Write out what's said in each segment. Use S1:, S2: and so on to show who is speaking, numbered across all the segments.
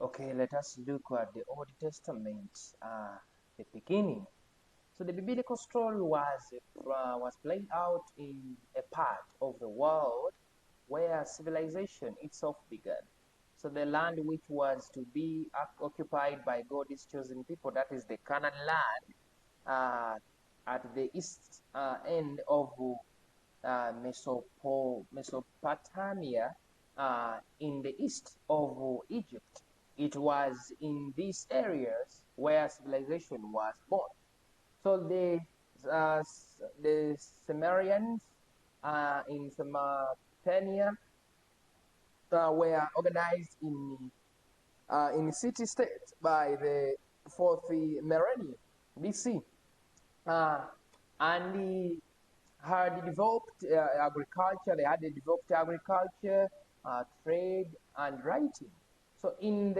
S1: Okay, let us look at the Old Testament, the beginning. So the biblical story was played out in a part of the world where civilization itself began. So the land which was to be occupied by God's chosen people, that is the Canaan land, at the east end of Mesopotamia, in the east of Egypt. It was in these areas where civilization was born. So uh, the Sumerians in Mesopotamia were organized in city-states by the fourth millennium BC, uh, and the had developed agriculture. They had developed agriculture, trade, and writing. So in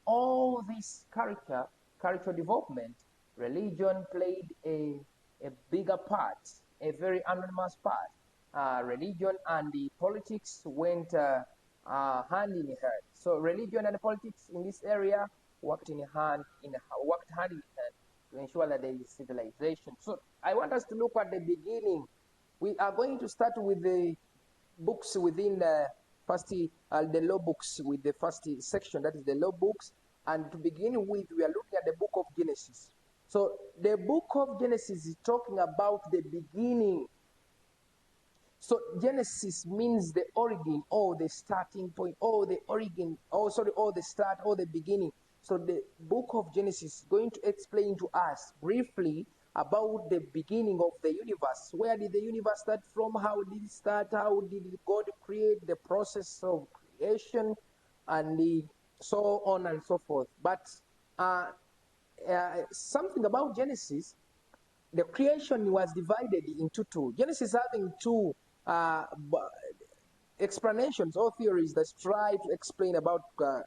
S1: all this character development, religion played a bigger part, a very enormous part. Religion and the politics went hand in hand. So religion and politics in this area worked worked hand in hand to ensure that there is civilization. So I want us to look at the beginning. We are going to start with the books within the law books, with the first section, that is the law books. And to begin with, we are looking at the book of Genesis. So the book of Genesis is talking about the beginning. So Genesis means the origin or the starting point or the origin, or the start or the beginning. So the book of Genesis is going to explain to us briefly about the beginning of the universe. Where did the universe start from? How did it start? How did God create? The process of creation, and so on and so forth. But something about Genesis, the creation was divided into two. Genesis having two explanations or theories that try to explain about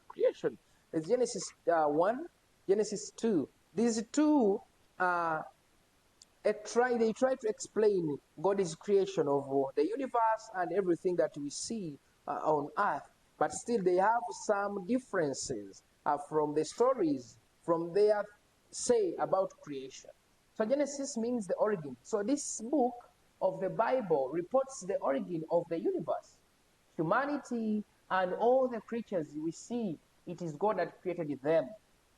S1: creation. There's Genesis 1, Genesis 2. These two they try to explain God's creation of the universe and everything that we see on earth, but still they have some differences from the stories from their say about creation. So Genesis means the origin. So this book of the Bible reports the origin of the universe, humanity, and all the creatures we see. It is God that created them,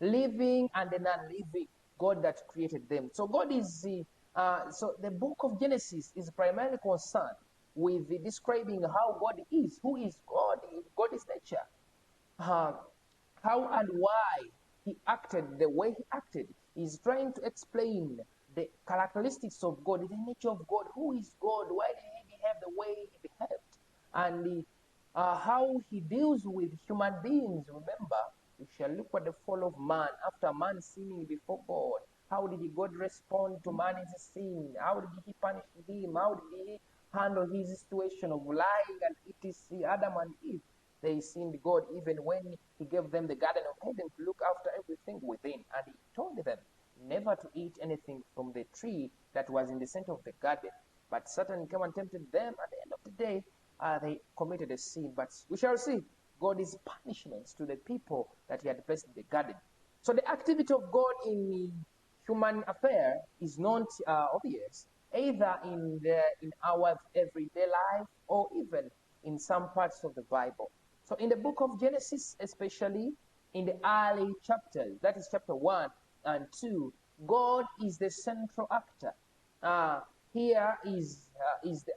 S1: living and the non-living. God that created them. So God is so the book of Genesis is primarily concerned with describing how God is, who is God, God's nature, uh, how and why he acted the way he acted. He's trying to explain the characteristics of God, the nature of God, who is God, why did he behave the way he behaved, and how he deals with human beings. Remember, we shall look at the fall of man after man sinning before God. How did God respond to man's sin? How did he punish him? How did he handle his situation of lying and etc. Adam and Eve, they sinned God even when he gave them the Garden of Eden to look after everything within. And he told them never to eat anything from the tree that was in the center of the garden. But Satan came and tempted them. At the end of the day, they committed a sin. But we shall see God's punishments to the people that he had placed in the garden. So the activity of God in human affair is not obvious, either in our everyday life or even in some parts of the Bible. So in the book of Genesis, especially in the early chapters, that is chapter 1 and 2, God is the central actor. Here is the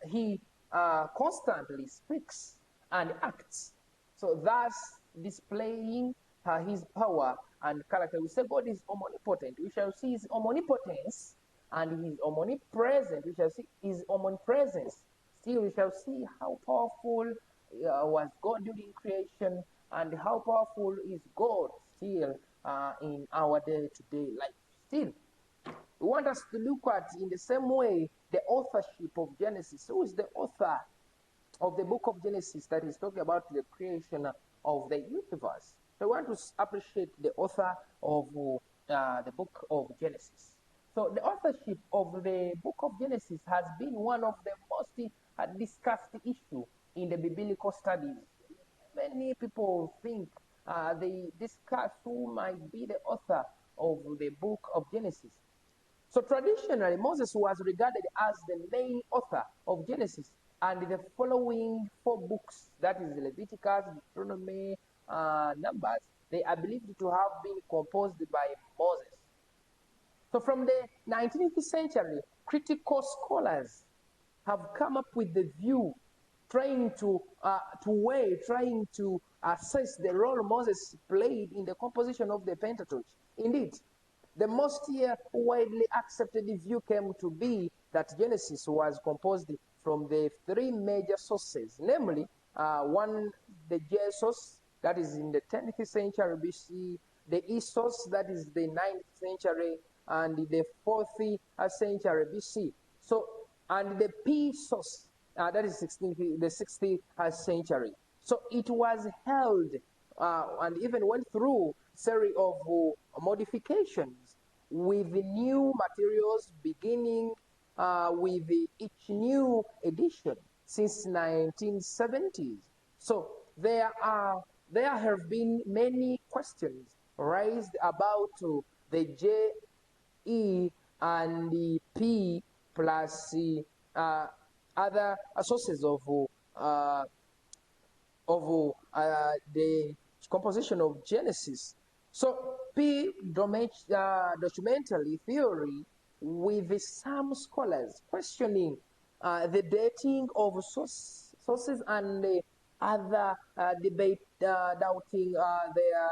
S1: he constantly speaks and acts, so thus displaying his power and character. We say God is omnipotent. We shall see his omnipotence, and his omnipresent. We shall see his omnipresence. Still, we shall see how powerful was God during creation, and how powerful is God still in our day-to-day life. Still, we want us to look at, in the same way, the authorship of Genesis. Who is the author of the book of Genesis that is talking about the creation of the universe? So we want to appreciate the author of the book of Genesis. So the authorship of the book of Genesis has been one of the most discussed issue in the biblical studies. Many people think they discuss who might be the author of the book of Genesis. So traditionally, Moses was regarded as the main author of Genesis and the following 4 books, that is Leviticus, Deuteronomy, Numbers, they are believed to have been composed by Moses. So from the 19th century, critical scholars have come up with the view trying to assess the role Moses played in the composition of the Pentateuch. Indeed, the most widely accepted view came to be that Genesis was composed from the 3 major sources, namely one, the J source, that is in the 10th century BC, the E source, that is the 9th century, and the 4th century BC. So, and the P source, that is the 60th century. So it was held and even went through a series of modifications with new materials beginning with each new edition since 1970s. So there have been many questions raised about the J, E, and the P plus other sources of the composition of Genesis. So P documentary theory, with some scholars questioning the dating of sources and other debate doubting their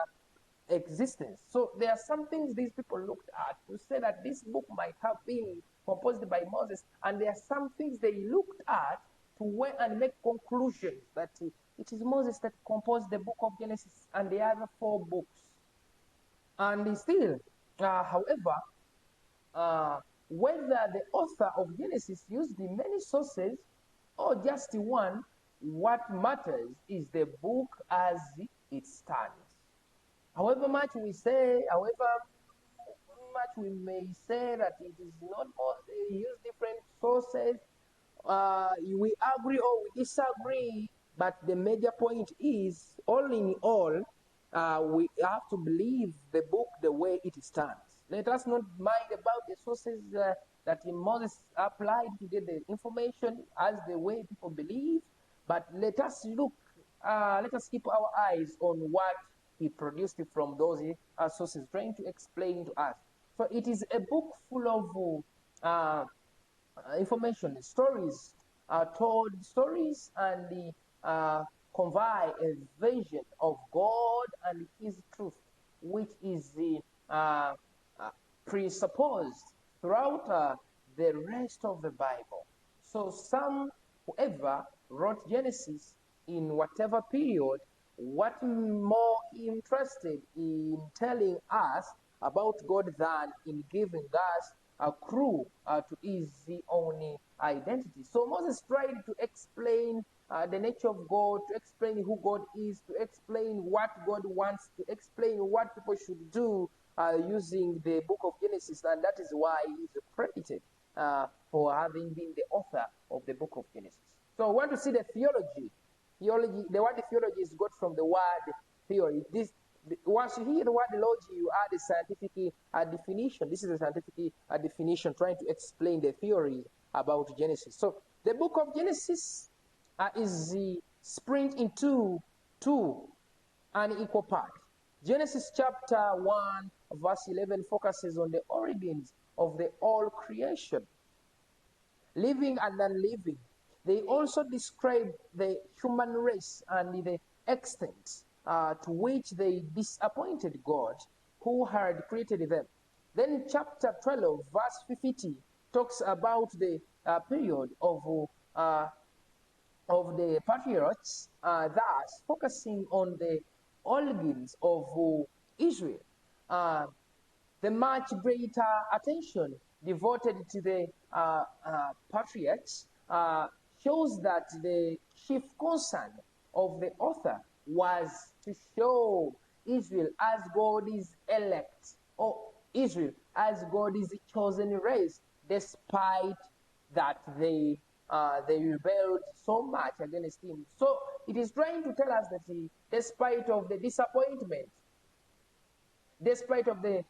S1: existence. So there are some things these people looked at to say that this book might have been composed by Moses, and there are some things they looked at to weigh and make conclusions that it is Moses that composed the book of Genesis and the other 4 books. And still, however, whether the author of Genesis used many sources or just one, what matters is the book as it stands. However much we say, however much we may say that it is not use different sources, we agree or we disagree, but the major point is, all in all, we have to believe the book the way it stands. Let us not mind about the sources that Moses applied to get the information as the way people believe, but let us keep our eyes on what he produced from those sources, trying to explain to us. So it is a book full of information, stories, told stories, and convey a vision of God and His truth, which is presupposed throughout the rest of the Bible. So whoever wrote Genesis in whatever period, what more interested in telling us about God than in giving us a clue to his own identity. So Moses tried to explain the nature of God, to explain who God is, to explain what God wants, to explain what people should do using the book of Genesis, and that is why he is credited for having been the author of the book of Genesis. So I want to see the theology. The word theology is got from the word theory. Once you hear the word logy, you add a scientific definition. This is a scientific definition trying to explain the theory about Genesis. So the book of Genesis is split into 2 unequal parts. Genesis chapter 1, verse 11 focuses on the origins of the all creation, living and unliving. They also describe the human race and the extent to which they disappointed God, who had created them. Then chapter 12, verse 50, talks about the period of the patriarchs, thus focusing on the origins of Israel. The much greater attention devoted to the patriarchs shows that the chief concern of the author was to show Israel as God's elect, or Israel as God's chosen race, despite that they they rebelled so much against him. So it is trying to tell us that despite of the disappointment, despite of the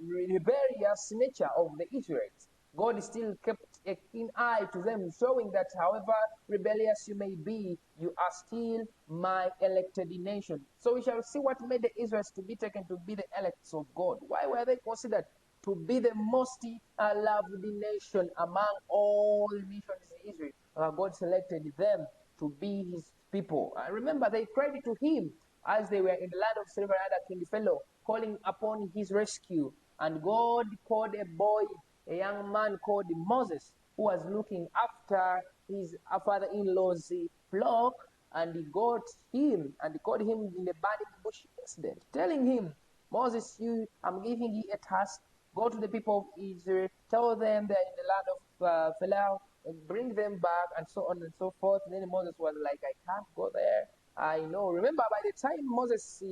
S1: rebellious nature of the Israelites, God still kept a keen eye to them, showing that however rebellious you may be, you are still my elected nation. So we shall see what made the Israelites to be taken to be the elects of God. Why were they considered to be the most loved nation among all nations in Israel? God selected them to be his people. Remember, they cried to him as they were in the land of slavery under King Pharaoh, calling upon his rescue. And God called a boy, a young man called Moses, who was looking after his father-in-law's flock, and he got him and called him in the burning bush incident, telling him, Moses, I'm giving you a task. Go to the people of Israel, tell them they're in the land of Pharaoh, and bring them back, and so on and so forth. And then Moses was like, I can't go there. I know. Remember, by the time Moses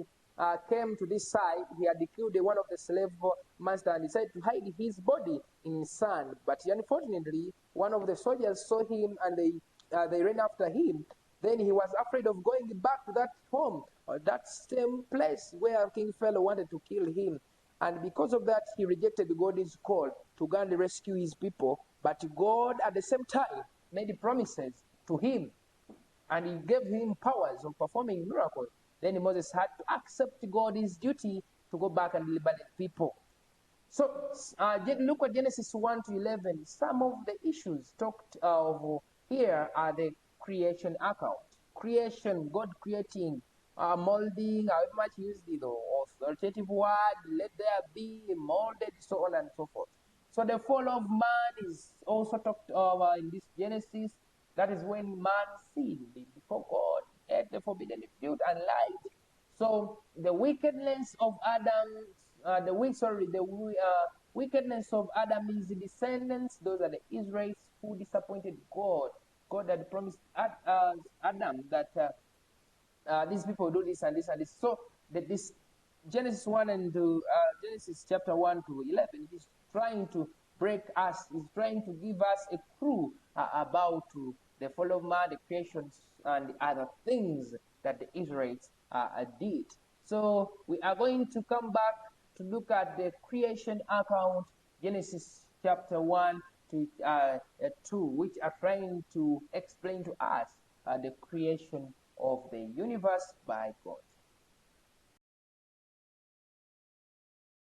S1: came to this side, he had killed one of the slave master and decided to hide his body in sand. But unfortunately, one of the soldiers saw him and they ran after him. Then he was afraid of going back to that home, or that same place where King Pharaoh wanted to kill him. And because of that, he rejected God's call to go and rescue his people. But God, at the same time, made promises to him, and he gave him powers of performing miracles. Then Moses had to accept God's duty to go back and deliver the people. So look at Genesis 1 to 11. Some of the issues talked of here are the creation account. Creation, God creating, molding, however much used the authoritative word, let there be, molded, so on and so forth. So the fall of man is also talked over in this Genesis. That is when man sinned before God, ate the forbidden fruit and lied. So the wickedness of Adam, the wickedness of Adam's descendants, those are the Israelites who disappointed God. God had promised Adam that these people do this and this and this. So this Genesis 1 and Genesis chapter 1 to 11 is trying to break us, is trying to give us a clue about the fall of man, the creations, and the other things that the Israelites did. So we are going to come back to look at the creation account, Genesis chapter 1 to 2, which are trying to explain to us the creation of the universe by God.